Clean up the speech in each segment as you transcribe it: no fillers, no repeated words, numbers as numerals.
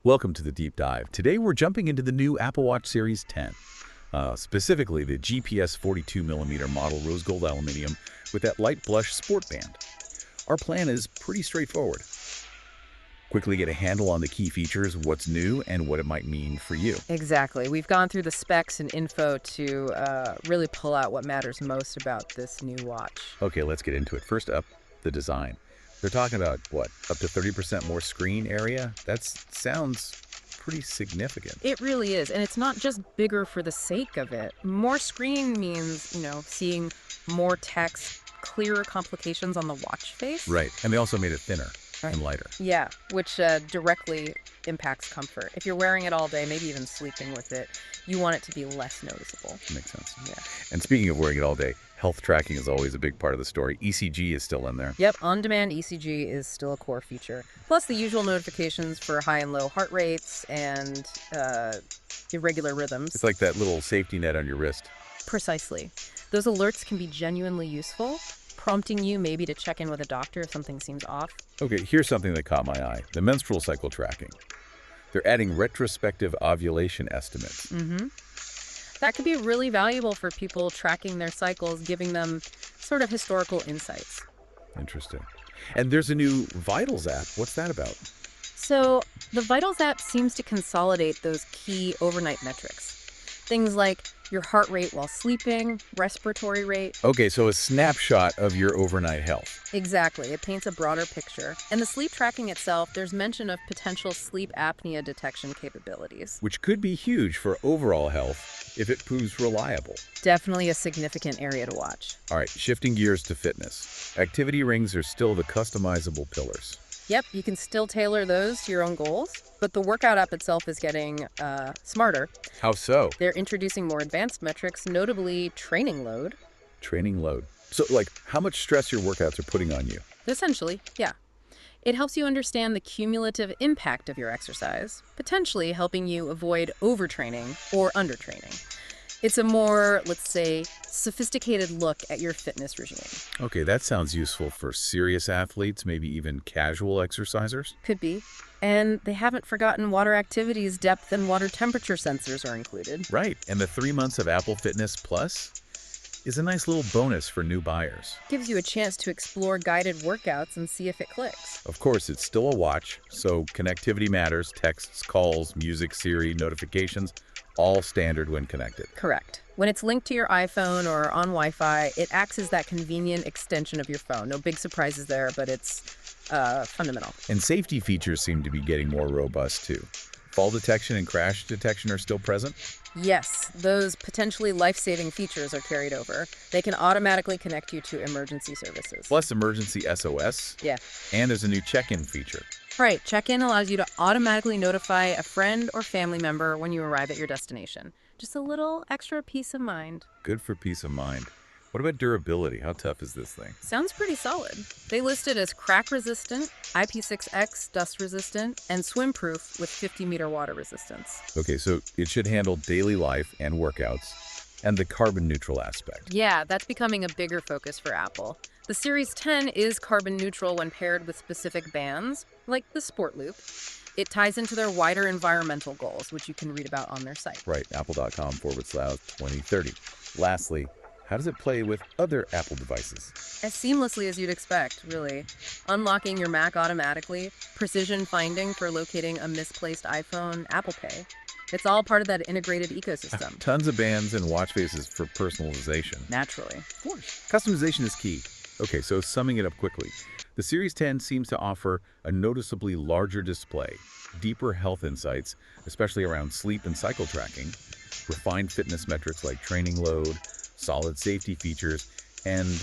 Welcome to the deep dive. Today we're jumping into the new Apple Watch Series 10, specifically the GPS 42mm model rose gold aluminium with that light blush sport band. Our plan is pretty straightforward. Quickly get a handle on the key features, what's new, and what it might mean for you. Exactly. We've gone through the specs and info to really pull out what matters most about this new watch. Okay, let's get into it. First up, the design. They're talking about, what, up to 30% more screen area? That sounds pretty significant. It really is. And it's not just bigger for the sake of it. More screen means, seeing more text, clearer complications on the watch face. Right, and they also made it thinner Right. and lighter. Yeah, which directly impacts comfort. If you're wearing it all day, maybe even sleeping with it, you want it to be less noticeable. Makes sense. Yeah. And speaking of wearing it all day, health tracking is always a big part of the story. ECG is still in there. Yep, on-demand ECG is still a core feature. Plus the usual notifications for high and low heart rates and irregular rhythms. It's like that little safety net on your wrist. Precisely. Those alerts can be genuinely useful, prompting you maybe to check in with a doctor if something seems off. Okay, here's something that caught my eye. The menstrual cycle tracking. They're adding retrospective ovulation estimates. That could be really valuable for people tracking their cycles, giving them sort of historical insights. Interesting. And there's a new Vitals app. What's that about? So the Vitals app seems to consolidate those key overnight metrics. Things like your heart rate while sleeping, respiratory rate. Okay, so a snapshot of your overnight health. Exactly. It paints a broader picture. And the sleep tracking itself, there's mention of potential sleep apnea detection capabilities. Which could be huge for overall health if it proves reliable. Definitely a significant area to watch. All right, shifting gears to fitness. Activity rings are still the customizable pillars. Yep, you can still tailor those to your own goals, but the workout app itself is getting smarter. How so? They're introducing more advanced metrics, notably training load. Training load. So, how much stress your workouts are putting on you. Essentially, yeah. It helps you understand the cumulative impact of your exercise, potentially helping you avoid overtraining or undertraining. It's a more, let's say, sophisticated look at your fitness regime. Okay, that sounds useful for serious athletes, maybe even casual exercisers. Could be. And they haven't forgotten water activities, depth, and water temperature sensors are included. Right, and the 3 months of Apple Fitness Plus is a nice little bonus for new buyers. Gives you a chance to explore guided workouts and see if it clicks. Of course, it's still a watch, so connectivity matters. Texts, calls, music, Siri, notifications, all standard when connected. Correct. When it's linked to your iPhone or on Wi-Fi, it acts as that convenient extension of your phone. No big surprises there, but it's fundamental. And safety features seem to be getting more robust, too. Fall detection and crash detection are still present? Yes, those potentially life-saving features are carried over. They can automatically connect you to emergency services. Plus emergency SOS. Yeah. And there's a new check-in feature. Right. Check-in allows you to automatically notify a friend or family member when you arrive at your destination. Just a little extra peace of mind. Good for peace of mind. What about durability? How tough is this thing? Sounds pretty solid. They list it as crack-resistant, IP6X dust-resistant, and swim-proof with 50-meter water resistance. Okay, so it should handle daily life and workouts, and the carbon-neutral aspect. Yeah, that's becoming a bigger focus for Apple. The Series 10 is carbon neutral when paired with specific bands, like the Sport Loop. It ties into their wider environmental goals, which you can read about on their site. Right, apple.com/2030. Lastly, how does it play with other Apple devices? As seamlessly as you'd expect, really. Unlocking your Mac automatically, precision finding for locating a misplaced iPhone, Apple Pay. It's all part of that integrated ecosystem. Tons of bands and watch faces for personalization. Naturally. Of course. Customization is key. Okay, so summing it up quickly. The Series 10 seems to offer a noticeably larger display, deeper health insights, especially around sleep and cycle tracking, refined fitness metrics like training load, solid safety features, and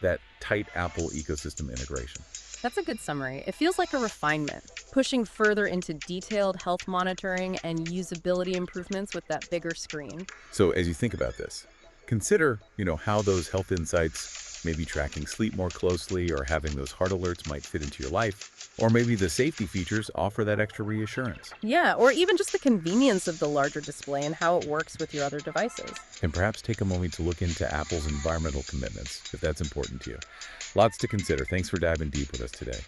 that tight Apple ecosystem integration. That's a good summary. It feels like a refinement, pushing further into detailed health monitoring and usability improvements with that bigger screen. So as you think about this, consider, how those health insights, maybe tracking sleep more closely or having those heart alerts might fit into your life. Or maybe the safety features offer that extra reassurance. Yeah, or even just the convenience of the larger display and how it works with your other devices. And perhaps take a moment to look into Apple's environmental commitments, if that's important to you. Lots to consider. Thanks for diving deep with us today.